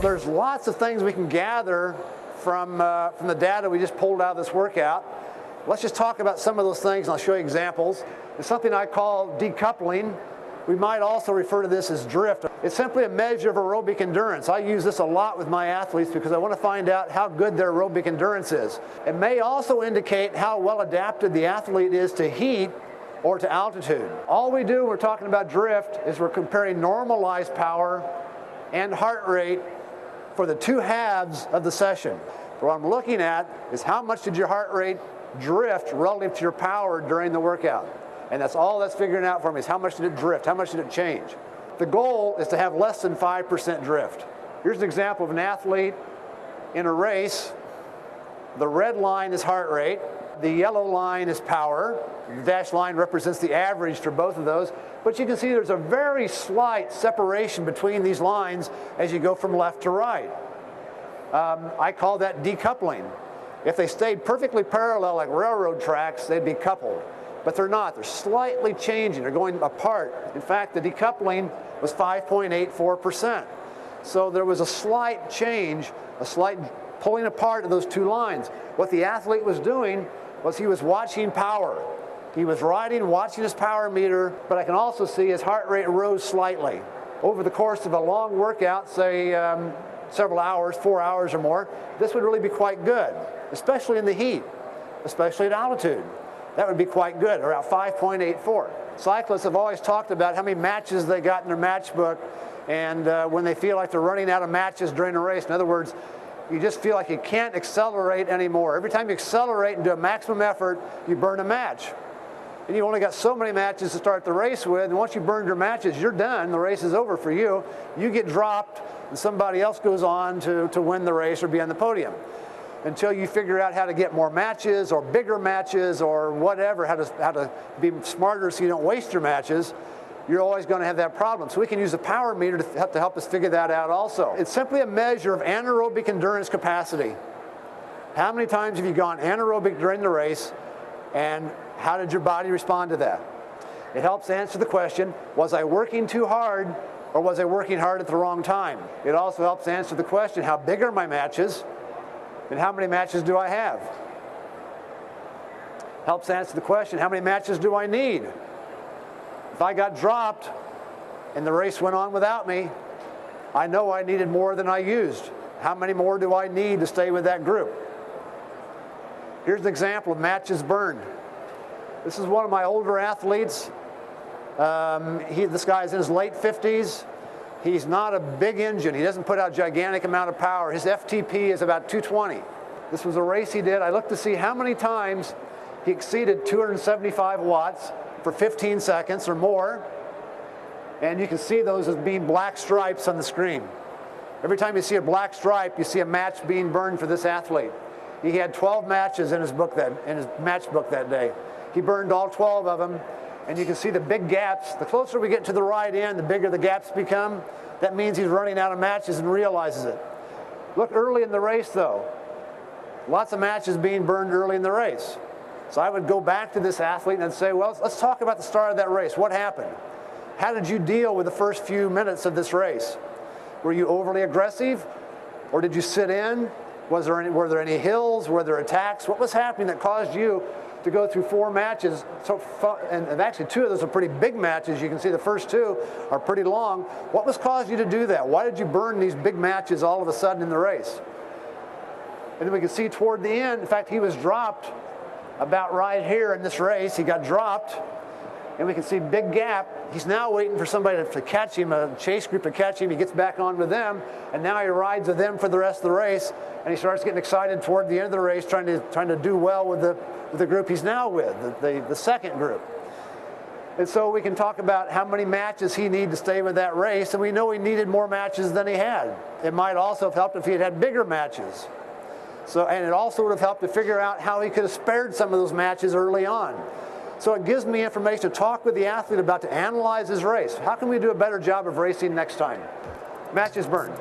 There's lots of things we can gather from the data we just pulled out of this workout. Let's just talk about some of those things, and I'll show you examples. It's something I call decoupling. We might also refer to this as drift. It's simply a measure of aerobic endurance. I use this a lot with my athletes because I want to find out how good their aerobic endurance is. It may also indicate how well adapted the athlete is to heat or to altitude. All we do when we're talking about drift is we're comparing normalized power and heart rate for the two halves of the session. What I'm looking at is how much did your heart rate drift relative to your power during the workout. And that's all that's figuring out for me is how much did it drift, how much did it change. The goal is to have less than 5% drift. Here's an example of an athlete in a race. The red line is heart rate, the yellow line is power. The dashed line represents the average for both of those. But you can see there's a very slight separation between these lines as you go from left to right. I call that decoupling. If they stayed perfectly parallel like railroad tracks, they'd be coupled. But they're not. They're slightly changing. They're going apart. In fact, the decoupling was 5.84%. So there was a slight change, a slight pulling apart of those two lines. What the athlete was doing was he was watching power. He was riding, watching his power meter, but I can also see his heart rate rose slightly. Over the course of a long workout, say several hours, 4 hours or more, this would really be quite good, especially in the heat, especially at altitude. That would be quite good, around 5.84. Cyclists have always talked about how many matches they got in their match book, and when they feel like they're running out of matches during a race. In other words, you just feel like you can't accelerate anymore. Every time you accelerate and do a maximum effort, you burn a match. And you've only got so many matches to start the race with, and once you burn your matches, you're done. The race is over for you. You get dropped, and somebody else goes on to win the race or be on the podium. Until you figure out how to get more matches or bigger matches or whatever, how to be smarter so you don't waste your matches, you're always going to have that problem. So we can use a power meter to help us figure that out also. It's simply a measure of anaerobic endurance capacity. How many times have you gone anaerobic during the race, and how did your body respond to that? It helps answer the question, was I working too hard or was I working hard at the wrong time? It also helps answer the question, how big are my matches and how many matches do I have? Helps answer the question, how many matches do I need? If I got dropped and the race went on without me, I know I needed more than I used. How many more do I need to stay with that group? Here's an example of matches burned. This is one of my older athletes. This guy's in his late 50s. He's not a big engine. He doesn't put out a gigantic amount of power. His FTP is about 220. This was a race he did. I looked to see how many times he exceeded 275 watts for 15 seconds or more. And you can see those as being black stripes on the screen. Every time you see a black stripe, you see a match being burned for this athlete. He had 12 matches in his match book that day. He burned all 12 of them, and you can see the big gaps. The closer we get to the right end, the bigger the gaps become. That means he's running out of matches and realizes it. Look early in the race, though. Lots of matches being burned early in the race. So I would go back to this athlete and say, well, let's talk about the start of that race. What happened? How did you deal with the first few minutes of this race? Were you overly aggressive, or did you sit in? Were there any hills? Were there attacks? What was happening that caused you to go through 4 matches? And actually 2 of those are pretty big matches. You can see the first 2 are pretty long. What was causing you to do that? Why did you burn these big matches all of a sudden in the race? And then we can see toward the end, in fact, he was dropped about right here in this race. He got dropped, and we can see big gap. He's now waiting for somebody to catch him, a chase group to catch him. He gets back on with them, and now he rides with them for the rest of the race, and he starts getting excited toward the end of the race, trying to do well with the group he's now with, the second group. And so we can talk about how many matches he needed to stay with that race, and we know he needed more matches than he had. It might also have helped if he had had bigger matches. And it also would have helped to figure out how he could have spared some of those matches early on. So it gives me information to talk with the athlete about, to analyze his race. How can we do a better job of racing next time? Matches burned.